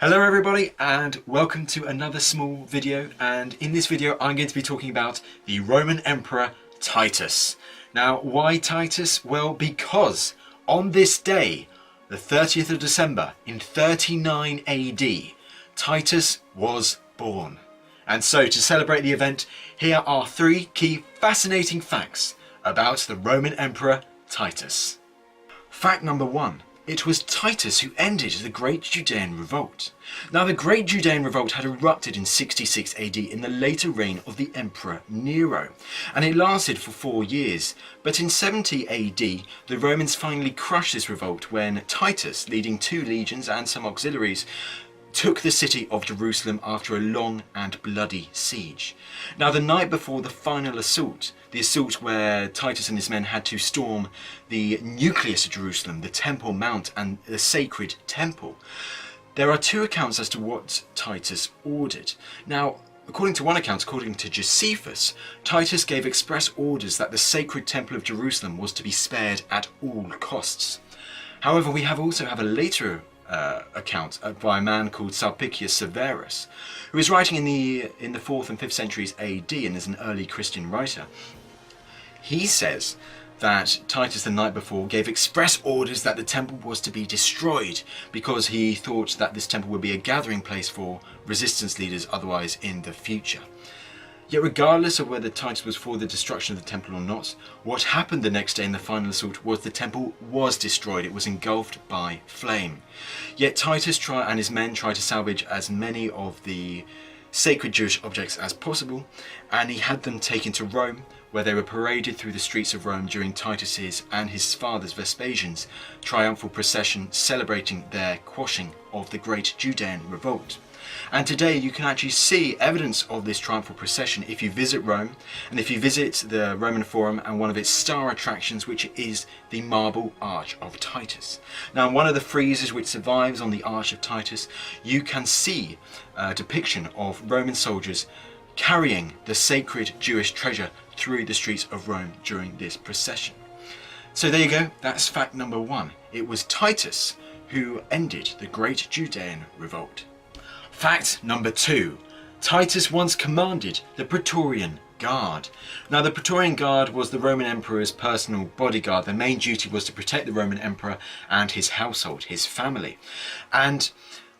Hello everybody and welcome to another small video, and in this video I'm going to be talking about the Roman Emperor Titus. Now why Titus? Well, because on this day, the 30th of December in 39 AD, Titus was born. And so to celebrate the event, here are three key fascinating facts about the Roman Emperor Titus. Fact number one. It was Titus who ended the Great Judean Revolt. Now the Great Judean Revolt had erupted in 66 AD in the later reign of the Emperor Nero, and it lasted for 4 years. But in 70 AD, the Romans finally crushed this revolt when Titus, leading 2 legions and some auxiliaries, took the city of Jerusalem after a long and bloody siege. Now the night before the final assault, the assault where Titus and his men had to storm the nucleus of Jerusalem, the Temple Mount and the sacred temple, there are 2 accounts as to what Titus ordered. Now, according to one account, according to Josephus, Titus gave express orders that the sacred temple of Jerusalem was to be spared at all costs. However, we also have a later account by a man called Sulpicius Severus, who is writing in the 4th and 5th centuries AD and is an early Christian writer. He says that Titus the night before gave express orders that the temple was to be destroyed because he thought that this temple would be a gathering place for resistance leaders otherwise in the future. Yet regardless of whether Titus was for the destruction of the temple or not, what happened the next day in the final assault was the temple was destroyed. It was engulfed by flame. Yet Titus and his men tried to salvage as many of the sacred Jewish objects as possible, and he had them taken to Rome, where they were paraded through the streets of Rome during Titus's and his father's Vespasian's triumphal procession celebrating their quashing of the Great Judean Revolt. And today you can actually see evidence of this triumphal procession if you visit Rome, and if you visit the Roman Forum and one of its star attractions, which is the Marble Arch of Titus. Now in one of the friezes which survives on the Arch of Titus, you can see a depiction of Roman soldiers carrying the sacred Jewish treasure through the streets of Rome during this procession. So there you go, that's fact number one. It was Titus who ended the Great Judean Revolt. Fact number 2. Titus once commanded the Praetorian Guard. Now the Praetorian Guard was the Roman Emperor's personal bodyguard. Their main duty was to protect the Roman Emperor and his household, his family. And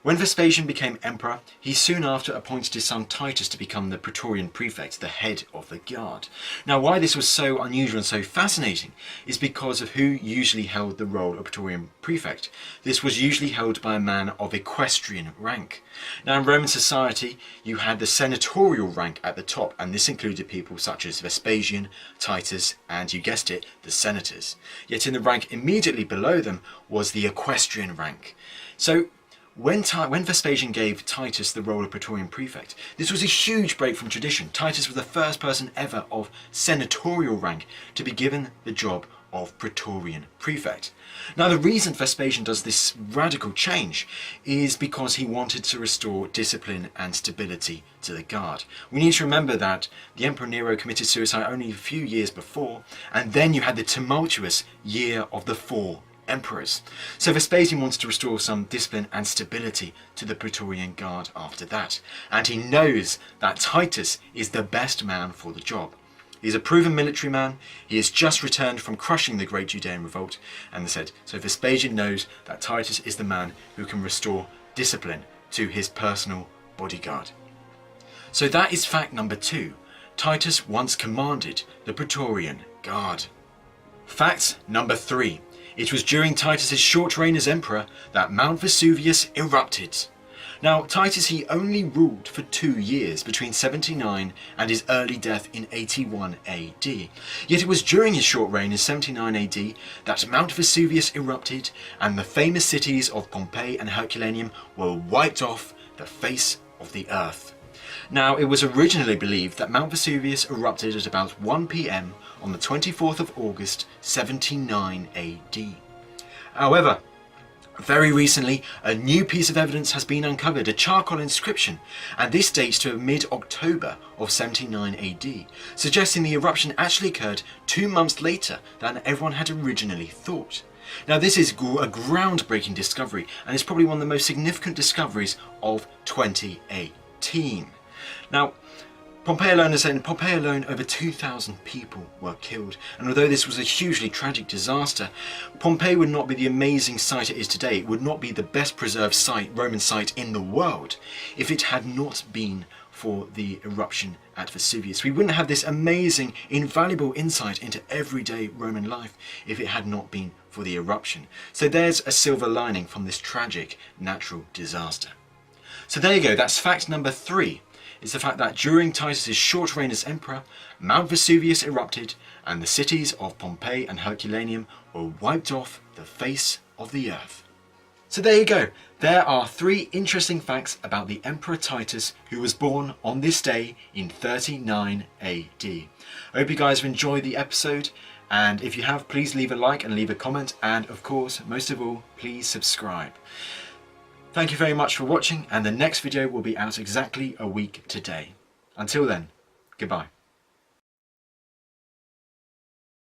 when Vespasian became emperor, he soon after appointed his son Titus to become the Praetorian prefect, the head of the guard. Now why this was so unusual and so fascinating is because of who usually held the role of Praetorian prefect. This was usually held by a man of equestrian rank. Now in Roman society you had the senatorial rank at the top, and this included people such as Vespasian, Titus and, you guessed it, the senators. Yet in the rank immediately below them was the equestrian rank. So when Vespasian gave Titus the role of Praetorian prefect, this was a huge break from tradition. Titus was the first person ever of senatorial rank to be given the job of Praetorian prefect. Now the reason Vespasian does this radical change is because he wanted to restore discipline and stability to the guard. We need to remember that the Emperor Nero committed suicide only a few years before, and then you had the tumultuous year of the 4 emperors. So Vespasian wanted to restore some discipline and stability to the Praetorian Guard after that, and he knows that Titus is the best man for the job. He's a proven military man, he has just returned from crushing the Great Judean Revolt, and so Vespasian knows that Titus is the man who can restore discipline to his personal bodyguard. So that is fact number 2. Titus once commanded the Praetorian Guard. Fact number 3. It was during Titus's short reign as emperor that Mount Vesuvius erupted. Now Titus, he only ruled for 2 years between 79 and his early death in 81 AD. Yet it was during his short reign in 79 AD that Mount Vesuvius erupted and the famous cities of Pompeii and Herculaneum were wiped off the face of the earth. Now it was originally believed that Mount Vesuvius erupted at about 1 PM on the 24th of August 79 AD. However, very recently, a new piece of evidence has been uncovered, a charcoal inscription, and this dates to mid-October of 79 AD, suggesting the eruption actually occurred 2 months later than everyone had originally thought. Now this is a groundbreaking discovery, and it's probably one of the most significant discoveries of 2018. Now, Pompeii alone, over 2,000 people were killed, and although this was a hugely tragic disaster, Pompeii would not be the amazing site it is today. It would not be the best preserved Roman site in the world if it had not been for the eruption at Vesuvius. We wouldn't have this amazing, invaluable insight into everyday Roman life if it had not been for the eruption. So there's a silver lining from this tragic natural disaster. So there you go, that's fact number 3, is the fact that during Titus's short reign as emperor, Mount Vesuvius erupted and the cities of Pompeii and Herculaneum were wiped off the face of the earth. So there you go. There are 3 interesting facts about the Emperor Titus, who was born on this day in 39 AD. I hope you guys have enjoyed the episode, and if you have, please leave a like and leave a comment, and of course, most of all, please subscribe. Thank you very much for watching, and the next video will be out exactly a week today. Until then, goodbye.